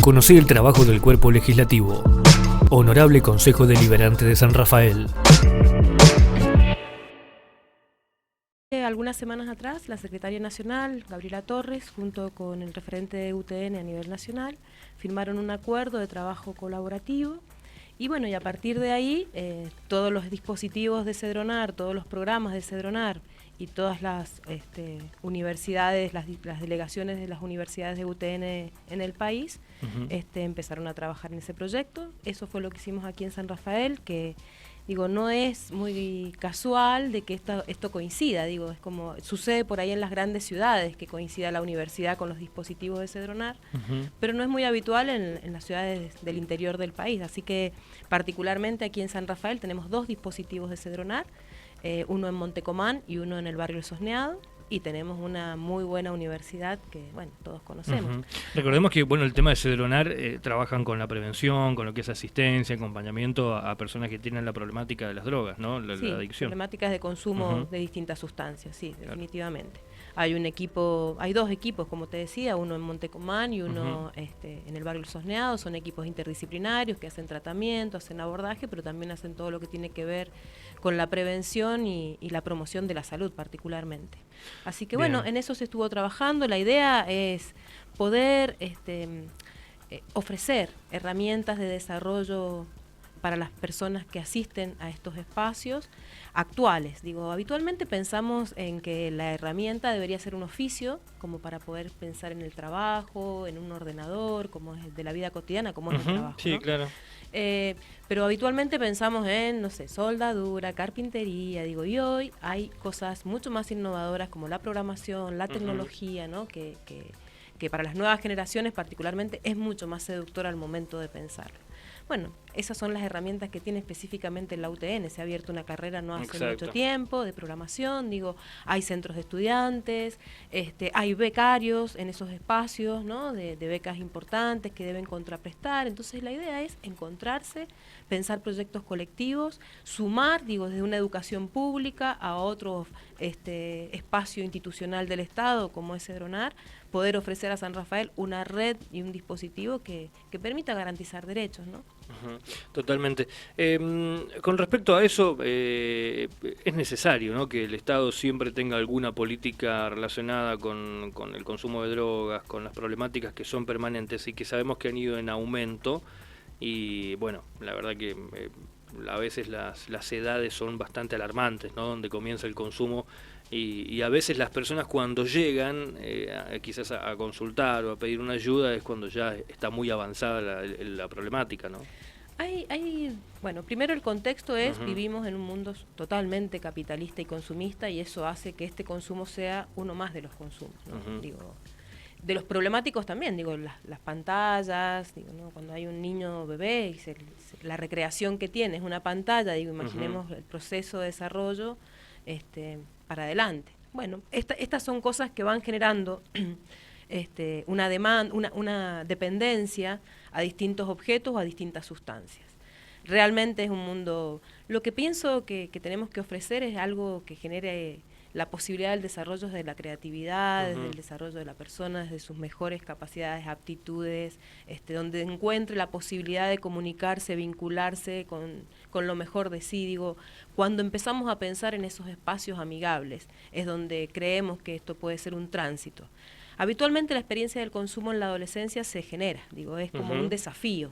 Conocí el trabajo del Cuerpo Legislativo. Honorable Consejo Deliberante de San Rafael. Algunas semanas atrás, la Secretaria Nacional, Gabriela Torres, junto con el referente de UTN a nivel nacional, firmaron un acuerdo de trabajo colaborativo. Y bueno, y a partir de ahí, todos los dispositivos de Cedronar, todos los programas de Cedronar y todas las universidades, las delegaciones de las universidades de UTN en el país, empezaron a trabajar en ese proyecto. Eso fue lo que hicimos aquí en San Rafael, que digo, no es muy casual de que esto coincida, digo, es como sucede por ahí en las grandes ciudades, que coincida la universidad con los dispositivos de Cedronar, pero no es muy habitual en las ciudades del interior del país, así que particularmente aquí en San Rafael tenemos 2 dispositivos de Cedronar, uno en Montecomán y uno en el barrio El Sosneado, y tenemos una muy buena universidad que, bueno, todos conocemos. Recordemos que, bueno, el tema de Cedronar trabajan con la prevención, con lo que es asistencia, acompañamiento a personas que tienen la problemática de las drogas, ¿no? La adicción. Problemáticas de consumo de distintas sustancias, sí, definitivamente. Hay un equipo, hay 2 equipos, como te decía, uno en Montecomán y uno en el barrio El Sosneado. Son equipos interdisciplinarios que hacen tratamiento, hacen abordaje, pero también hacen todo lo que tiene que ver con la prevención y la promoción de la salud particularmente. Así que bueno, en eso se estuvo trabajando. La idea es poder ofrecer herramientas de desarrollo para las personas que asisten a estos espacios actuales. Digo, habitualmente pensamos en que la herramienta debería ser un oficio, como para poder pensar en el trabajo, en un ordenador, como es de la vida cotidiana, como es el trabajo, sí, ¿no? Claro. Pero habitualmente pensamos en, no sé, soldadura, carpintería, digo, y hoy hay cosas mucho más innovadoras como la programación, la tecnología, ¿no? Que para las nuevas generaciones particularmente es mucho más seductora al momento de pensarlo. Bueno, esas son las herramientas que tiene específicamente la UTN. Se ha abierto una carrera no hace mucho tiempo de programación, digo, hay centros de estudiantes, hay becarios en esos espacios, ¿no? De becas importantes que deben contraprestar. Entonces la idea es encontrarse, pensar proyectos colectivos, sumar, digo, desde una educación pública a otro espacio institucional del Estado como es Cedronar, poder ofrecer a San Rafael una red y un dispositivo que permita garantizar derechos, ¿no? Totalmente. Con respecto a eso, es necesario, ¿no?, que el Estado siempre tenga alguna política relacionada con el consumo de drogas, con las problemáticas que son permanentes y que sabemos que han ido en aumento. Y bueno, la verdad que a veces las edades son bastante alarmantes, ¿no?, donde comienza el consumo y a veces las personas cuando llegan quizás a consultar o a pedir una ayuda es cuando ya está muy avanzada la problemática, ¿no? Bueno, primero el contexto es, vivimos en un mundo totalmente capitalista y consumista y eso hace que este consumo sea uno más de los consumos, ¿no? Digo, de los problemáticos también, digo, las pantallas, digo, ¿no? Cuando hay un niño bebé y la recreación que tiene es una pantalla, digo, imaginemos el proceso de desarrollo para adelante. Bueno, estas son cosas que van generando una demanda, una dependencia a distintos objetos o a distintas sustancias. Realmente es un mundo... Lo que pienso que tenemos que ofrecer es algo que genere la posibilidad del desarrollo de la creatividad, del desarrollo de la persona, de sus mejores capacidades, aptitudes, donde encuentre la posibilidad de comunicarse, vincularse con lo mejor de sí. Digo, cuando empezamos a pensar en esos espacios amigables, es donde creemos que esto puede ser un tránsito. Habitualmente la experiencia del consumo en la adolescencia se genera, digo, es como un desafío.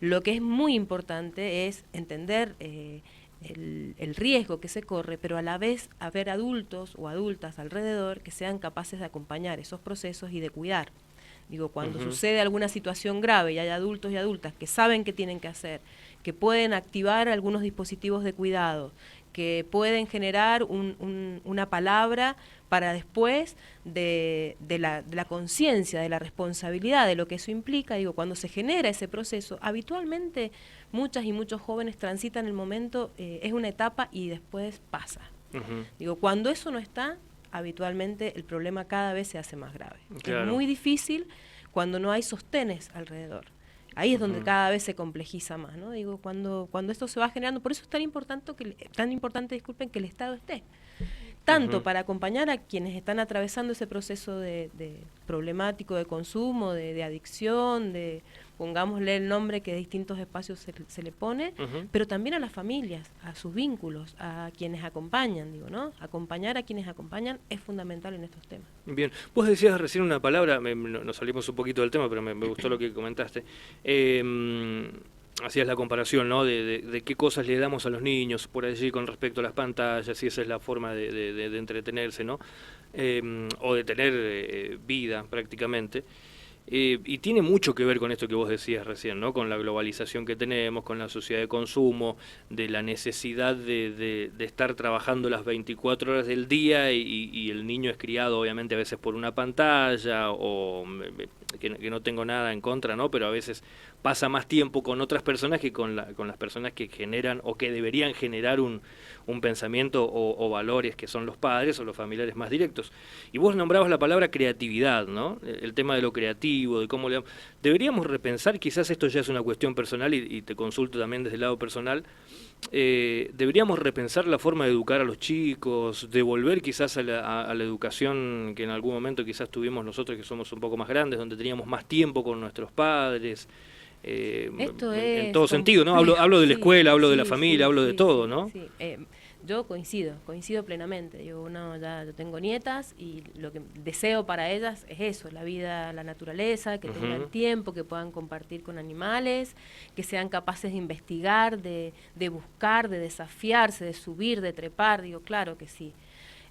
Lo que es muy importante es entender el riesgo que se corre, pero a la vez haber adultos o adultas alrededor que sean capaces de acompañar esos procesos y de cuidar. Digo, cuando sucede alguna situación grave y hay adultos y adultas que saben qué tienen que hacer, que pueden activar algunos dispositivos de cuidado, que pueden generar una palabra para después de la conciencia, de la responsabilidad, de lo que eso implica. Digo, cuando se genera ese proceso, habitualmente muchas y muchos jóvenes transitan el momento, es una etapa y después pasa. Digo, cuando eso no está, habitualmente el problema cada vez se hace más grave. Claro. Es muy difícil cuando no hay sostenes alrededor. Ahí es donde cada vez se complejiza más, ¿no? Digo, cuando esto se va generando, por eso es tan importante, disculpen, que el Estado esté. tanto para acompañar a quienes están atravesando ese proceso de problemático de consumo, de adicción, pongámosle el nombre que de distintos espacios se le pone, pero también a las familias, a sus vínculos, a quienes acompañan, digo, ¿no? Acompañar a quienes acompañan es fundamental en estos temas. Bien, vos decías recién una palabra, nos salimos un poquito del tema, pero me gustó lo que comentaste. Hacías la comparación, ¿no? De qué cosas le damos a los niños por allí con respecto a las pantallas, y esa es la forma de entretenerse, ¿no? O de tener vida prácticamente. Y tiene mucho que ver con esto que vos decías recién, ¿no? Con la globalización que tenemos, con la sociedad de consumo, de la necesidad de estar trabajando las 24 horas del día y el niño es criado obviamente a veces por una pantalla o que no tengo nada en contra, ¿no? Pero a veces pasa más tiempo con otras personas que con las personas que generan o que deberían generar un pensamiento o valores que son los padres o los familiares más directos. Y vos nombrabas la palabra creatividad, ¿no? El tema de lo creativo, de cómo deberíamos repensar, quizás esto ya es una cuestión personal y te consulto también desde el lado personal, deberíamos repensar la forma de educar a los chicos, devolver quizás a la educación que en algún momento quizás tuvimos nosotros que somos un poco más grandes, donde teníamos más tiempo con nuestros padres. En todo sentido, ¿no? Hablo de la escuela, hablo de la familia, hablo de todo, ¿no? Sí. Yo coincido plenamente. Yo tengo nietas y lo que deseo para ellas es eso, la vida, la naturaleza, que tengan tiempo, que puedan compartir con animales, que sean capaces de investigar, de buscar, de desafiarse, de subir, de trepar. Digo, claro que sí.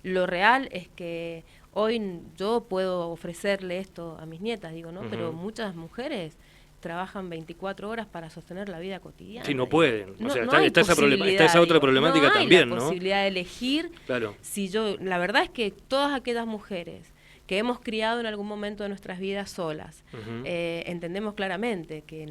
Lo real es que hoy yo puedo ofrecerle esto a mis nietas, digo, ¿no? Pero muchas mujeres trabajan 24 horas para sostener la vida cotidiana. Sí, no pueden. O sea, está esa otra problemática también, ¿no? No hay la posibilidad de elegir. Claro. La verdad es que todas aquellas mujeres que hemos criado en algún momento de nuestras vidas solas, entendemos claramente que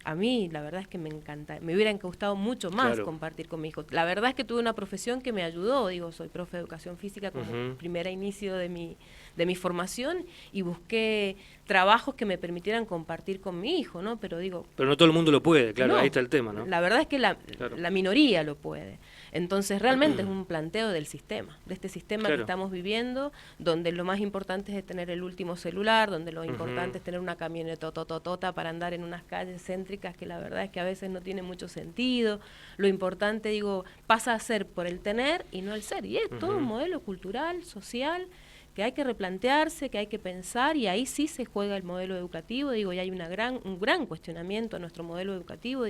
a mí la verdad es que me hubiera gustado mucho más compartir con mi hijo. La verdad es que tuve una profesión que me ayudó, soy profe de educación física como primer inicio de mi formación y busqué trabajos que me permitieran compartir con mi hijo, ¿no? Pero no todo el mundo lo puede, claro, ahí está el tema, ¿no? La verdad es que la minoría lo puede. Entonces realmente es un planteo del sistema, de este sistema que estamos viviendo, donde lo más importante es tener el último celular, donde lo importante es tener una camioneta tototota para andar en unas calles céntricas que la verdad es que a veces no tiene mucho sentido. Lo importante, pasa a ser por el tener y no el ser. Y es todo un modelo cultural, social, que hay que replantearse, que hay que pensar, y ahí sí se juega el modelo educativo, y hay un gran cuestionamiento a nuestro modelo educativo,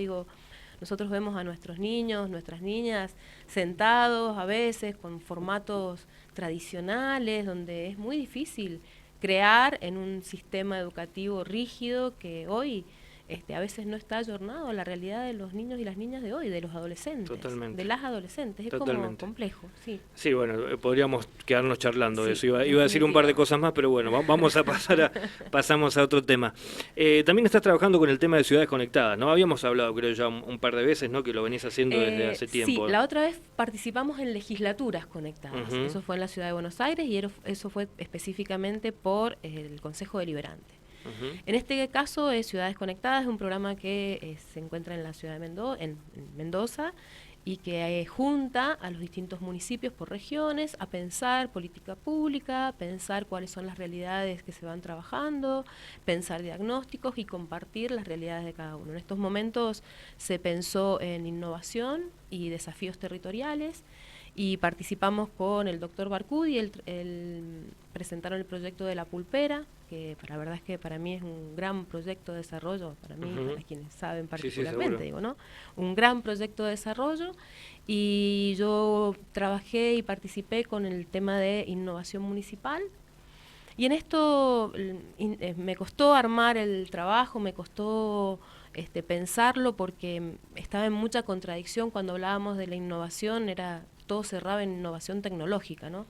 nosotros vemos a nuestros niños, nuestras niñas sentados a veces con formatos tradicionales, donde es muy difícil crear en un sistema educativo rígido que hoy a veces no está ayornado a la realidad de los niños y las niñas de hoy, de los adolescentes. Totalmente. De las adolescentes. Es como complejo, sí. Sí, bueno, podríamos quedarnos charlando de eso. Iba a decir un par de cosas más, pero bueno, vamos a pasamos a otro tema. También estás trabajando con el tema de ciudades conectadas, ¿no? Habíamos hablado, creo ya, un par de veces, ¿no? Que lo venís haciendo desde hace tiempo. Sí, la otra vez participamos en legislaturas conectadas. Eso fue en la Ciudad de Buenos Aires y eso fue específicamente por el Consejo Deliberante. En este caso, Ciudades Conectadas es un programa que se encuentra en la ciudad de Mendoza y que junta a los distintos municipios por regiones a pensar política pública, pensar cuáles son las realidades que se van trabajando, pensar diagnósticos y compartir las realidades de cada uno. En estos momentos se pensó en innovación y desafíos territoriales y participamos con el doctor Barcudi, presentaron el proyecto de La Pulpera, que la verdad es que para mí es un gran proyecto de desarrollo, para mí, para quienes saben particularmente, ¿no? Un gran proyecto de desarrollo, y yo trabajé y participé con el tema de innovación municipal, y en esto me costó armar el trabajo, me costó pensarlo, porque estaba en mucha contradicción cuando hablábamos de la innovación, todo cerraba en innovación tecnológica, ¿no?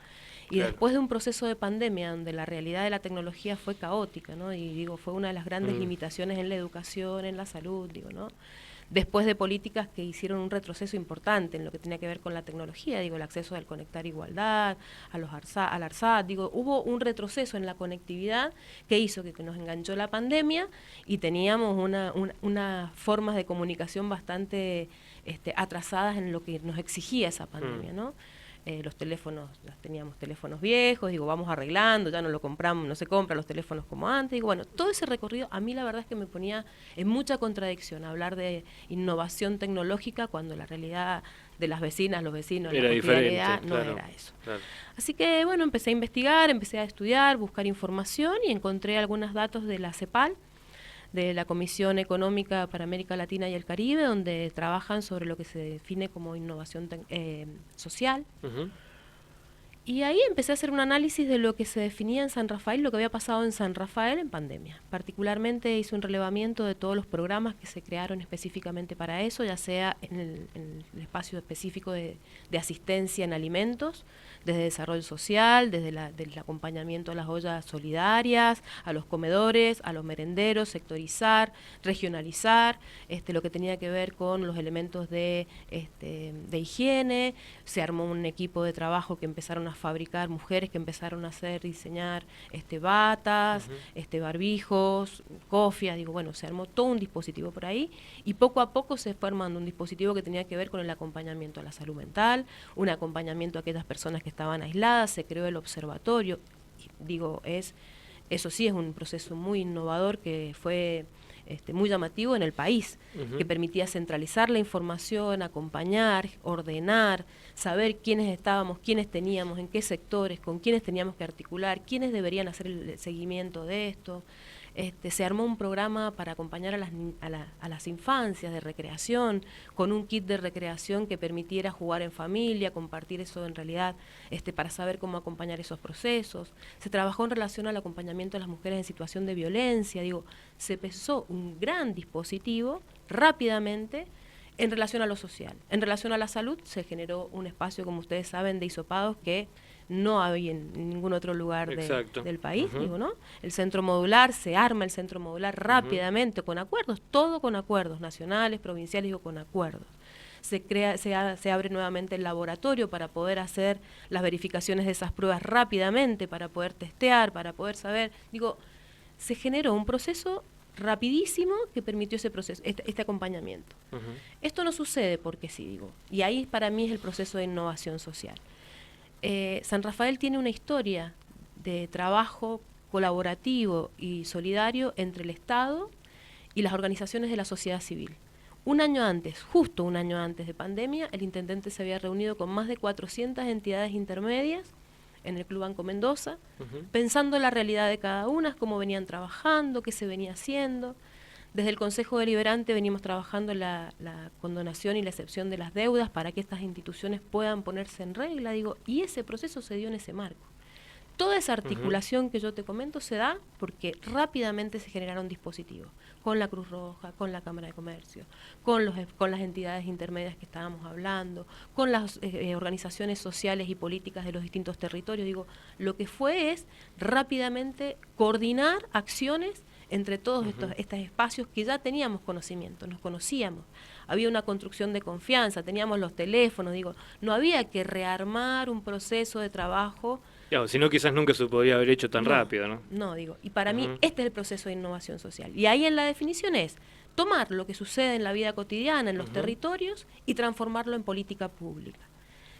Y después de un proceso de pandemia donde la realidad de la tecnología fue caótica, ¿no? Y fue una de las grandes limitaciones en la educación, en la salud, ¿no? Después de políticas que hicieron un retroceso importante en lo que tenía que ver con la tecnología, el acceso al Conectar Igualdad, al ARSAT, hubo un retroceso en la conectividad que hizo que nos enganchó la pandemia y teníamos unas formas de comunicación bastante atrasadas en lo que nos exigía esa pandemia, ¿no? los teléfonos, teníamos teléfonos viejos, digo, vamos arreglando, ya no lo compramos, no se compran los teléfonos como antes, digo, bueno, todo ese recorrido a mí la verdad es que me ponía en mucha contradicción hablar de innovación tecnológica cuando la realidad de las vecinas, los vecinos, era la cotidianidad diferente, no claro, era eso. Claro. Así que bueno, empecé a investigar, empecé a estudiar, buscar información y encontré algunos datos de la CEPAL, de la Comisión Económica para América Latina y el Caribe, donde trabajan sobre lo que se define como innovación social. Uh-huh. Y ahí empecé a hacer un análisis de lo que se definía en San Rafael, lo que había pasado en San Rafael en pandemia. Particularmente hice un relevamiento de todos los programas que se crearon específicamente para eso, ya sea en el espacio específico de asistencia en alimentos, desde desarrollo social, desde el acompañamiento a las ollas solidarias, a los comedores, a los merenderos, sectorizar, regionalizar, lo que tenía que ver con los elementos de higiene. Se armó un equipo de trabajo que empezaron a fabricar, mujeres que empezaron a diseñar batas, uh-huh. Barbijos, cofias, digo, bueno, se armó todo un dispositivo por ahí y poco a poco se fue armando un dispositivo que tenía que ver con el acompañamiento a la salud mental, un acompañamiento a aquellas personas que estaban aisladas, se creó el observatorio, y digo, eso sí es un proceso muy innovador que fue muy llamativo en el país, uh-huh. que permitía centralizar la información, acompañar, ordenar, saber quiénes estábamos, quiénes teníamos, en qué sectores, con quiénes teníamos que articular, quiénes deberían hacer el seguimiento de esto. Se armó un programa para acompañar a las infancias de recreación, con un kit de recreación que permitiera jugar en familia, compartir eso en realidad, para saber cómo acompañar esos procesos. Se trabajó en relación al acompañamiento de las mujeres en situación de violencia, digo, se pensó un gran dispositivo rápidamente en relación a lo social. En relación a la salud se generó un espacio, como ustedes saben, de hisopados que no había en ningún otro lugar del país, uh-huh. digo, ¿no? El centro modular, se arma el centro modular rápidamente, uh-huh. con acuerdos, todo con acuerdos, nacionales, provinciales, digo, con acuerdos. Se abre nuevamente el laboratorio para poder hacer las verificaciones de esas pruebas rápidamente, para poder testear, para poder saber, digo, se generó un proceso rapidísimo que permitió ese proceso, este acompañamiento. Uh-huh. Esto no sucede porque sí, digo, y ahí para mí es el proceso de innovación social. San Rafael tiene una historia de trabajo colaborativo y solidario entre el Estado y las organizaciones de la sociedad civil. Un año antes, justo un año antes de pandemia, el intendente se había reunido con más de 400 entidades intermedias en el Club Banco Mendoza, uh-huh. pensando la realidad de cada una, cómo venían trabajando, qué se venía haciendo. Desde el Consejo Deliberante venimos trabajando la condonación y la excepción de las deudas para que estas instituciones puedan ponerse en regla, digo, y ese proceso se dio en ese marco. Toda esa articulación uh-huh. que yo te comento se da porque rápidamente se generaron dispositivos, con la Cruz Roja, con la Cámara de Comercio, con las entidades intermedias que estábamos hablando, con las organizaciones sociales y políticas de los distintos territorios. Digo, lo que fue es rápidamente coordinar acciones entre todos uh-huh. estos espacios que ya teníamos conocimiento, nos conocíamos, había una construcción de confianza, teníamos los teléfonos, digo, no había que rearmar un proceso de trabajo. Claro, si no quizás nunca se podría haber hecho tan rápido, ¿no? No, digo, y para uh-huh. mí este es el proceso de innovación social, y ahí en la definición es tomar lo que sucede en la vida cotidiana, en los uh-huh. territorios, y transformarlo en política pública.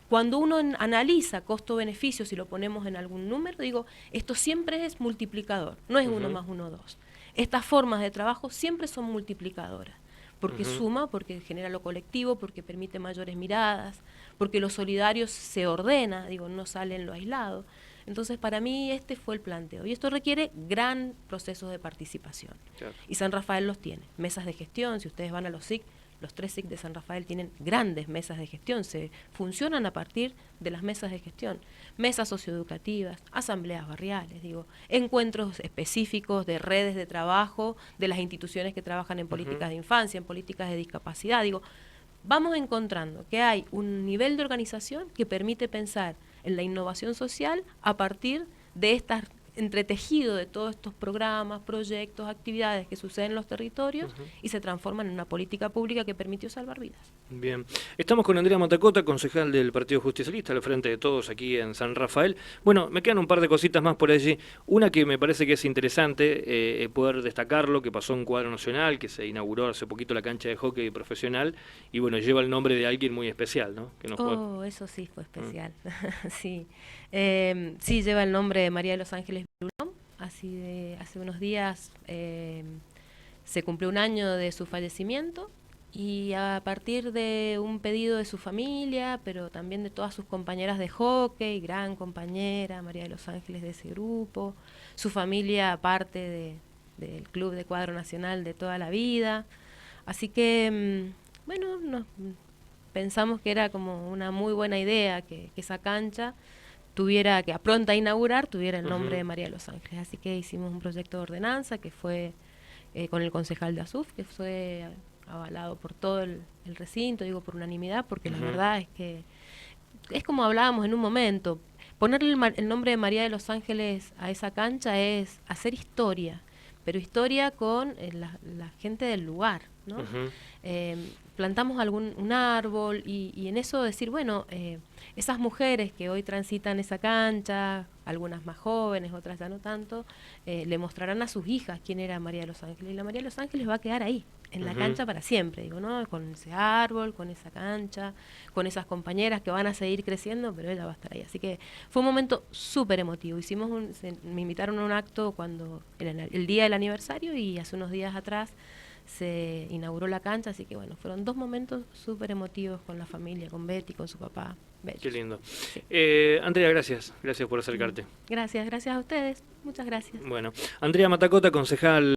Cuando uno analiza costo-beneficio, si lo ponemos en algún número, digo, esto siempre es multiplicador, no es uh-huh. 1 más 1, 2. Estas formas de trabajo siempre son multiplicadoras, porque uh-huh. suma, porque genera lo colectivo, porque permite mayores miradas, porque lo solidario se ordena, digo, no sale en lo aislado. Entonces, para mí este fue el planteo. Y esto requiere gran procesos de participación. Claro. Y San Rafael los tiene. Mesas de gestión, si ustedes van a los SIC, los 3 SIC de San Rafael tienen grandes mesas de gestión, se funcionan a partir de las mesas de gestión, mesas socioeducativas, asambleas barriales, digo, encuentros específicos de redes de trabajo de las instituciones que trabajan en políticas uh-huh. de infancia, en políticas de discapacidad, digo, vamos encontrando que hay un nivel de organización que permite pensar en la innovación social a partir de estas entretejido de todos estos programas, proyectos, actividades que suceden en los territorios y se transforman en una política pública que permitió salvar vidas. Bien, estamos con Andrea Matacota, concejal del Partido Justicialista, al frente de todos aquí en San Rafael. Bueno, me quedan un par de cositas más por allí. Una que me parece que es interesante poder destacarlo, que pasó en Cuadro Nacional, que se inauguró hace poquito la cancha de hockey profesional, y bueno, lleva el nombre de alguien muy especial, ¿no? Que nos eso sí fue especial. Sí. Sí, lleva el nombre de María de los Ángeles Vilulón. Hace unos días se cumplió un año de su fallecimiento, y a partir de un pedido de su familia, pero también de todas sus compañeras de hockey, gran compañera, María de los Ángeles de ese grupo, su familia parte del Club de Cuadro Nacional de toda la vida. Así que, bueno, pensamos que era como una muy buena idea que esa cancha que a pronta a inaugurar, tuviera el nombre de María de los Ángeles. Así que hicimos un proyecto de ordenanza que fue con el concejal de ASUF, que fue avalado por todo el recinto, digo por unanimidad, porque la verdad es que es como hablábamos en un momento, ponerle el nombre de María de los Ángeles a esa cancha es hacer historia, pero historia con la gente del lugar, ¿no? Plantamos un árbol y en eso decir, bueno, esas mujeres que hoy transitan esa cancha, algunas más jóvenes, otras ya no tanto, le mostrarán a sus hijas quién era María de los Ángeles, y la María de los Ángeles va a quedar ahí, en la cancha para siempre, digo, ¿no? Con ese árbol, con esa cancha, con esas compañeras que van a seguir creciendo, pero ella va a estar ahí. Así que fue un momento súper emotivo. Me invitaron a un acto cuando era el día del aniversario, y hace unos días atrás se inauguró la cancha, así que bueno, fueron 2 momentos súper emotivos con la familia, con Betty, con su papá. Bellos. Qué lindo. Sí. Andrea, gracias por acercarte. Gracias a ustedes, muchas gracias. Bueno, Andrea Matacota, concejal